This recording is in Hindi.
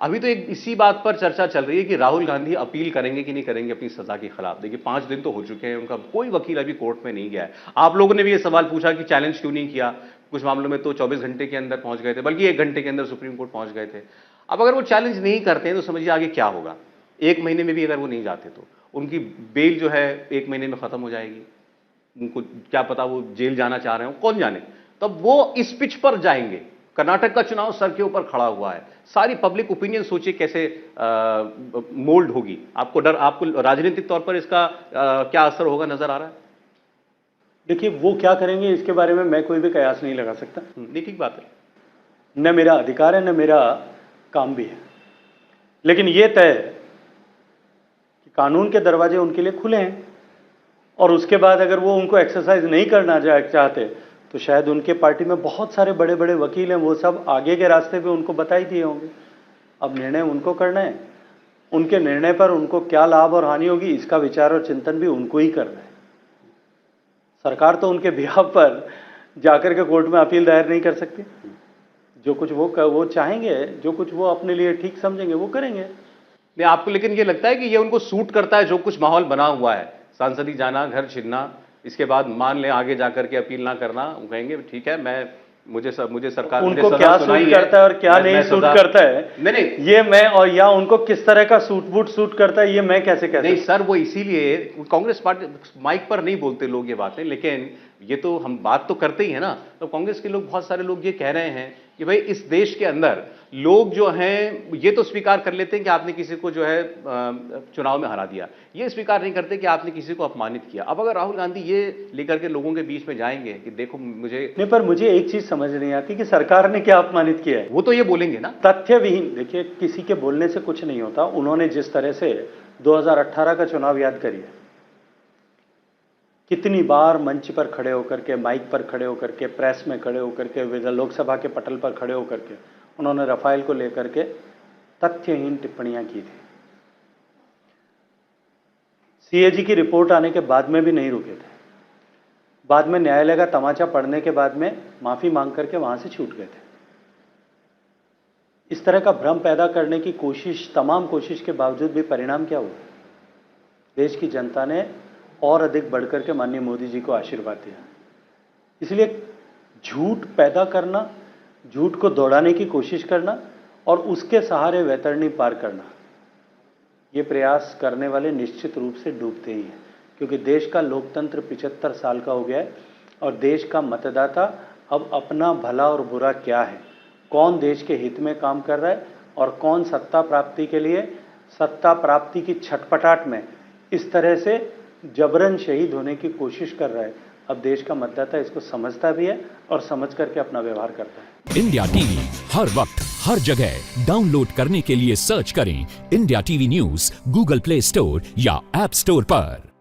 अभी तो एक इसी बात पर चर्चा चल रही है कि राहुल गांधी अपील करेंगे कि नहीं करेंगे अपनी सजा के खिलाफ। देखिए 5 दिन तो हो चुके हैं, उनका कोई वकील अभी कोर्ट में नहीं गया है। आप लोगों ने भी ये सवाल पूछा कि चैलेंज क्यों नहीं किया, कुछ मामलों में तो 24 घंटे के अंदर पहुंच गए थे, बल्कि 1 घंटे के अंदर सुप्रीम कोर्ट पहुंच गए थे। अब अगर वो चैलेंज नहीं करते हैं तो समझिए आगे क्या होगा। 1 महीने में भी अगर वो नहीं जाते तो उनकी बेल जो है 1 महीने में खत्म हो जाएगी। उनको क्या पता वो जेल जाना चाह रहे हो, कौन जाने। तब वो इस पिच पर जाएंगे। कर्नाटक का चुनाव सर के ऊपर खड़ा हुआ है, सारी पब्लिक ओपिनियन सोचिए कैसे मोल्ड होगी। आपको डर, आपको राजनीतिक तौर पर इसका क्या असर होगा नजर आ रहा है? देखिए वो क्या करेंगे इसके बारे में मैं कोई भी कयास नहीं लगा सकता। नहीं, ठीक बात है। न मेरा अधिकार है न मेरा काम भी है, लेकिन यह तय है कि कानून के दरवाजे उनके लिए खुले हैं और उसके बाद अगर वो उनको एक्सरसाइज नहीं करना चाहते तो शायद उनके पार्टी में बहुत सारे बड़े बड़े वकील हैं, वो सब आगे के रास्ते पे उनको बता ही दिए होंगे। अब निर्णय उनको करना है, उनके निर्णय पर उनको क्या लाभ और हानि होगी इसका विचार और चिंतन भी उनको ही करना है। सरकार तो उनके बिहाफ पर जाकर के कोर्ट में अपील दायर नहीं कर सकती। जो कुछ वो चाहेंगे, जो कुछ वो अपने लिए ठीक समझेंगे वो करेंगे। नहीं, आपको लेकिन ये लगता है कि ये उनको सूट करता है जो कुछ माहौल बना हुआ है, सांसदी जाना, घर छिनना, इसके बाद मान लें आगे जाकर के अपील ना करना, वो कहेंगे ठीक है, मुझे सरकार उनको क्या सूट करता है और क्या नहीं सूट करता है, नहीं ये मैं, और या उनको किस तरह का सूट करता है ये मैं कैसे कह सकता हूं? नहीं सर, वो इसीलिए कांग्रेस पार्टी माइक पर नहीं बोलते लोग ये बातें, लेकिन ये तो हम बात तो करते ही है ना। तो कांग्रेस के लोग, बहुत सारे लोग ये कह रहे हैं कि भाई इस देश के अंदर लोग जो हैं ये तो स्वीकार कर लेते हैं कि आपने किसी को जो है चुनाव में हरा दिया, ये स्वीकार नहीं करते कि आपने किसी को अपमानित किया। अब अगर राहुल गांधी ये लेकर के लोगों के बीच में जाएंगे कि देखो मुझे नहीं, पर मुझे एक चीज समझ नहीं आती कि सरकार ने क्या अपमानित किया है। वो तो ये बोलेंगे ना, तथ्य विहीन। देखिए किसी के बोलने से कुछ नहीं होता। उन्होंने जिस तरह से 2018 का चुनाव याद करिए, कितनी बार मंच पर खड़े होकर के, माइक पर खड़े होकर के, प्रेस में खड़े होकर के, लोकसभा के पटल पर खड़े होकर के उन्होंने रफाल को लेकर के तथ्यहीन टिप्पणियां की थी। सीएजी की रिपोर्ट आने के बाद में भी नहीं रुके थे। बाद में न्यायालय का तमाचा पड़ने के बाद में माफी मांग करके वहां से छूट गए थे। इस तरह का भ्रम पैदा करने की कोशिश, तमाम कोशिश के बावजूद भी परिणाम क्या हुआ? देश की जनता ने और अधिक बढ़कर के माननीय मोदी जी को आशीर्वाद दिया। इसलिए झूठ पैदा करना, झूठ को दौड़ाने की कोशिश करना और उसके सहारे वैतरणी पार करना, ये प्रयास करने वाले निश्चित रूप से डूबते ही हैं। क्योंकि देश का लोकतंत्र 75 साल का हो गया है और देश का मतदाता अब अपना भला और बुरा क्या है, कौन देश के हित में काम कर रहा है और कौन सत्ता प्राप्ति के लिए, सत्ता प्राप्ति की छटपटाहट में इस तरह से जबरन शहीद होने की कोशिश कर रहा है, अब देश का मतदाता इसको समझता भी है और समझ करके अपना व्यवहार करता है। इंडिया टीवी हर वक्त हर जगह डाउनलोड करने के लिए सर्च करें India TV news Google play store या ऐप स्टोर पर।